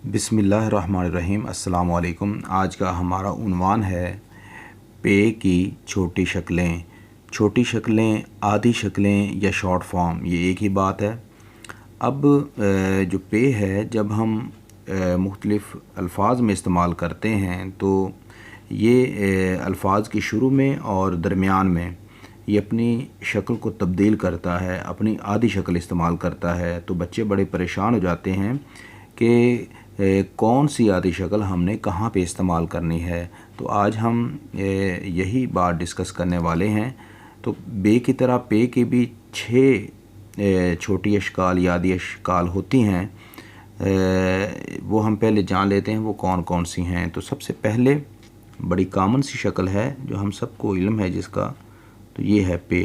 बिस्मिल्लाहिर्रहमानिर्रहीम। अस्सलाम वालेकुम। आज का हमारा उन्वान है पे की छोटी शक्लें। छोटी शक्लें, आधी शक्लें या शॉर्ट फॉर्म, ये एक ही बात है। अब जो पे है, जब हम मुख्तलिफ़ अल्फाज में इस्तेमाल करते हैं तो ये अल्फाज के शुरू में और दरमियान में ये अपनी शक्ल को तब्दील करता है, अपनी आधी शक्ल इस्तेमाल करता है। तो बच्चे बड़े परेशान हो जाते हैं कि कौन सी आधी शक्ल हमने कहाँ पे इस्तेमाल करनी है। तो आज हम यही बात डिस्कस करने वाले हैं। तो बे की तरह पे की भी 6 छोटी अशकाल या आधी अशकाल होती हैं। वो हम पहले जान लेते हैं वो कौन कौन सी हैं। तो सबसे पहले बड़ी कॉमन सी शक्ल है जो हम सबको इल्म है जिसका, तो ये है पे।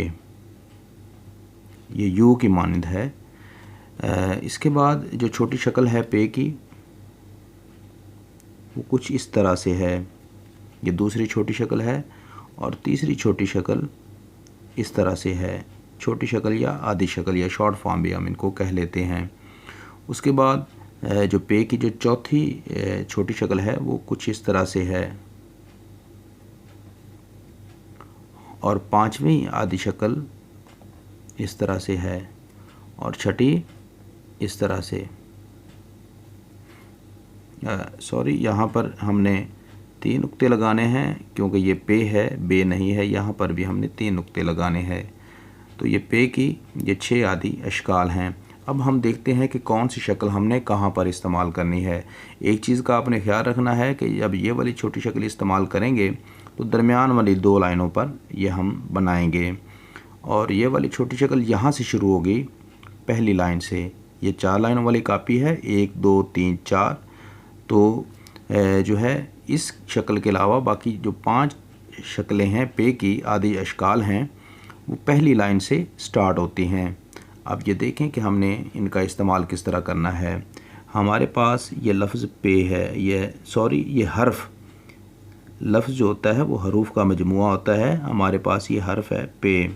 ये यू की मानंद है। इसके बाद जो छोटी शक्ल है पे की, वो कुछ इस तरह से है। ये दूसरी छोटी शक्ल है। और तीसरी छोटी शक्ल इस तरह से है। छोटी शक्ल या आधी शक्ल या शॉर्ट फॉर्म भी हम इनको कह लेते हैं। उसके बाद जो पे की जो चौथी छोटी शक्ल है वो कुछ इस तरह से है। और पांचवी आधी शक्ल इस तरह से है। और छठी इस तरह से। सॉरी, यहाँ पर हमने 3 नुक्ते लगाने हैं क्योंकि ये पे है, बे नहीं है। यहाँ पर भी हमने 3 नुक्ते लगाने हैं। तो ये पे की ये 6 आधी अशकाल हैं। अब हम देखते हैं कि कौन सी शक्ल हमने कहाँ पर इस्तेमाल करनी है। एक चीज़ का आपने ख्याल रखना है कि जब ये वाली छोटी शक्ल इस्तेमाल करेंगे तो दरमियान वाली 2 लाइनों पर ये हम बनाएंगे। और ये वाली छोटी शक्ल यहाँ से शुरू होगी, पहली लाइन से। ये 4 लाइनों वाली कापी है, 1 2 3 4। तो जो है इस शक्ल के अलावा बाकी जो 5 शक्लें हैं पे की आधी अशकाल हैं, वो पहली लाइन से स्टार्ट होती हैं। अब ये देखें कि हमने इनका इस्तेमाल किस तरह करना है। हमारे पास ये लफ्ज़ पे है, ये हर्फ, लफ्ज़ जो होता है वो हरूफ का मजमुआ होता है। हमारे पास ये हर्फ है पे।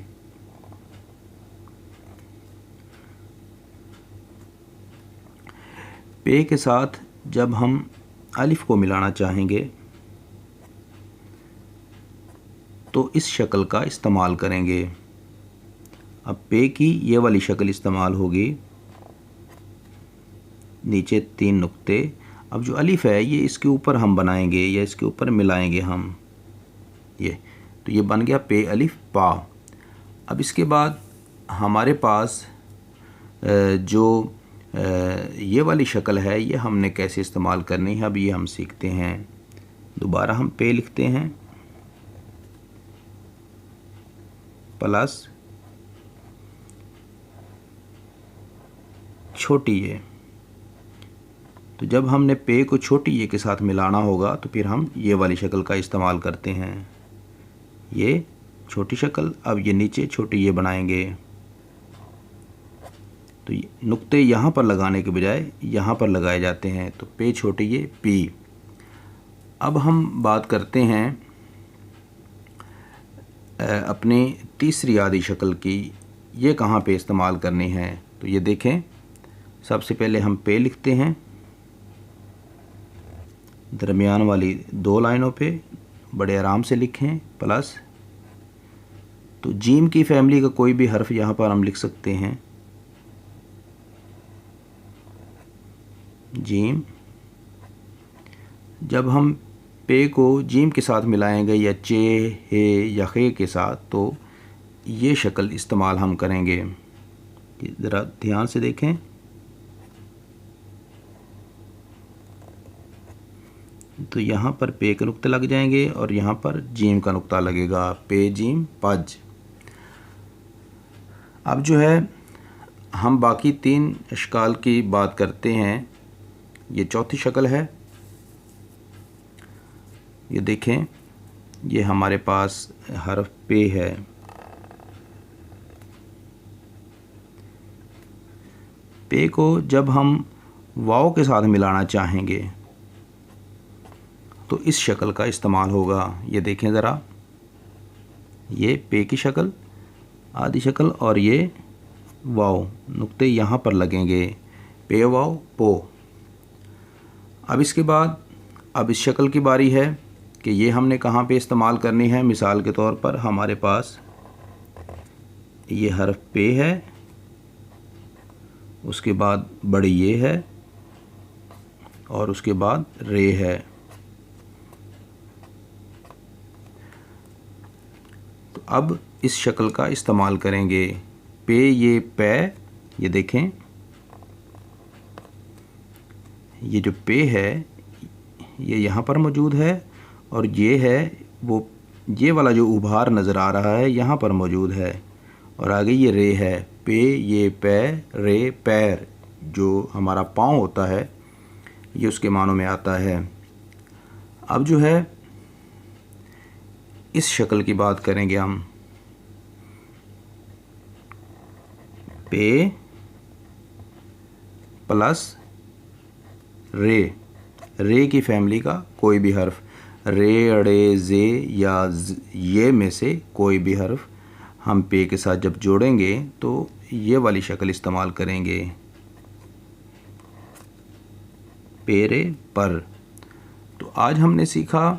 पे के साथ जब हम अलिफ को मिलाना चाहेंगे तो इस शक्ल का इस्तेमाल करेंगे। अब पे की ये वाली शक्ल इस्तेमाल होगी, नीचे 3 नुक्ते। अब जो अलिफ है ये इसके ऊपर हम बनाएंगे या इसके ऊपर मिलाएंगे हम, ये। तो ये बन गया पे अलिफ पा। अब इसके बाद हमारे पास जो ये वाली शक्ल है ये हमने कैसे इस्तेमाल करनी है, अब ये हम सीखते हैं। दोबारा हम पे लिखते हैं प्लस छोटी ये। तो जब हमने पे को छोटी ये के साथ मिलाना होगा तो फिर हम ये वाली शक्ल का इस्तेमाल करते हैं। ये छोटी शक्ल, अब ये नीचे छोटी ये बनाएंगे। तो नुक्ते यहाँ पर लगाने के बजाय यहाँ पर लगाए जाते हैं। तो पे छोटी ये पी। अब हम बात करते हैं अपनी तीसरी आधी शक्ल की, ये कहाँ पे इस्तेमाल करनी है। तो ये देखें, सबसे पहले हम पे लिखते हैं दरमियान वाली 2 लाइनों पे, बड़े आराम से लिखें प्लस। तो जीम की फैमिली का कोई भी हर्फ यहाँ पर हम लिख सकते हैं, जीम। जब हम पे को जीम के साथ मिलाएंगे या चे, हे या खे के साथ, तो ये शक्ल इस्तेमाल हम करेंगे। ज़रा ध्यान से देखें। तो यहाँ पर पे के नुक्ते लग जाएंगे और यहाँ पर जीम का नुक्ता लगेगा, पे जीम पज। अब जो है हम बाकी 3 अशकाल की बात करते हैं। ये चौथी शक्ल है, ये देखें, ये हमारे पास हर्फ पे है। पे को जब हम वाव के साथ मिलाना चाहेंगे तो इस शक्ल का इस्तेमाल होगा। ये देखें ज़रा, ये पे की शक्ल, आधी शक्ल, और ये वाव, नुक्ते यहाँ पर लगेंगे, पे वाव पो। अब इसके बाद अब इस शक्ल की बारी है कि ये हमने कहाँ पे इस्तेमाल करनी है। मिसाल के तौर पर हमारे पास ये हर्फ पे है, उसके बाद बड़ी ये है और उसके बाद रे है। तो अब इस शक्ल का इस्तेमाल करेंगे। पे ये पै, ये देखें ये जो पे है ये यहाँ पर मौजूद है और ये है वो ये वाला जो उभार नज़र आ रहा है यहाँ पर मौजूद है और आगे ये रे है। पे ये पै रे पैर, जो हमारा पाँव होता है ये उसके मानों में आता है। अब जो है इस शक्ल की बात करेंगे हम। पे प्लस रे, रे की फैमिली का कोई भी हर्फ, रे अड़े जे या ये में से कोई भी हर्फ हम पे के साथ जब जोड़ेंगे तो ये वाली शक्ल इस्तेमाल करेंगे, पेरे पर। तो आज हमने सीखा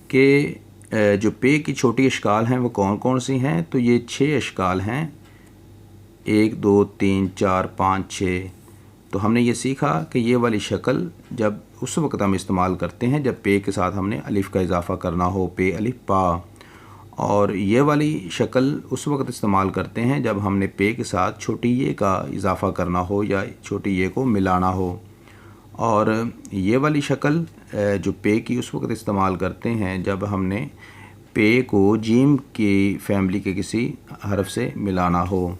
कि जो पे की छोटी अशकाल हैं वो कौन कौन सी हैं। तो ये 6 अशकाल हैं, 1 2 3 4 5 6। तो हमने ये सीखा कि ये वाली शक्ल जब उस वक्त हम इस्तेमाल करते हैं जब पे के साथ हमने अलिफ़ का इजाफ़ा करना हो, पे अलिफ़ पा। और ये वाली शक्ल उस वक्त इस्तेमाल करते हैं जब हमने पे के साथ छोटी ये का इजाफ़ा करना हो या छोटी ये को मिलाना हो। और ये वाली शक्ल जो पे की उस वक्त इस्तेमाल करते हैं जब हमने पे को जीम की फैमिली के किसी हर्फ से मिलाना हो।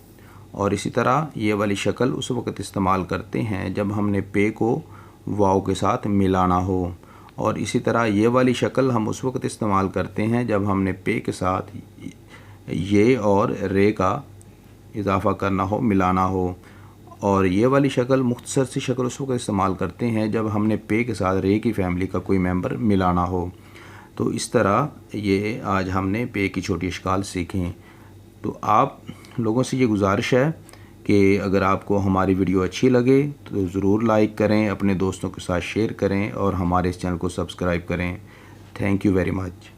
और इसी तरह ये वाली शक्ल उस वक्त इस्तेमाल करते हैं जब हमने पे को वाव के साथ मिलाना हो। और इसी तरह ये वाली शक्ल हम उस वक्त इस्तेमाल करते हैं जब हमने पे के साथ ये और रे का इजाफ़ा करना हो, मिलाना हो। और ये वाली शक्ल मुख्तसर सी शक्ल उस वक्त इस्तेमाल करते हैं जब हमने पे के साथ रे की फैमिली का कोई मेंबर मिलाना हो। तो इस तरह ये आज हमने पे की छोटी अशकाल सीखें। तो आप लोगों से ये गुजारिश है कि अगर आपको हमारी वीडियो अच्छी लगे तो ज़रूर लाइक करें, अपने दोस्तों के साथ शेयर करें और हमारे इस चैनल को सब्सक्राइब करें। Thank you very much.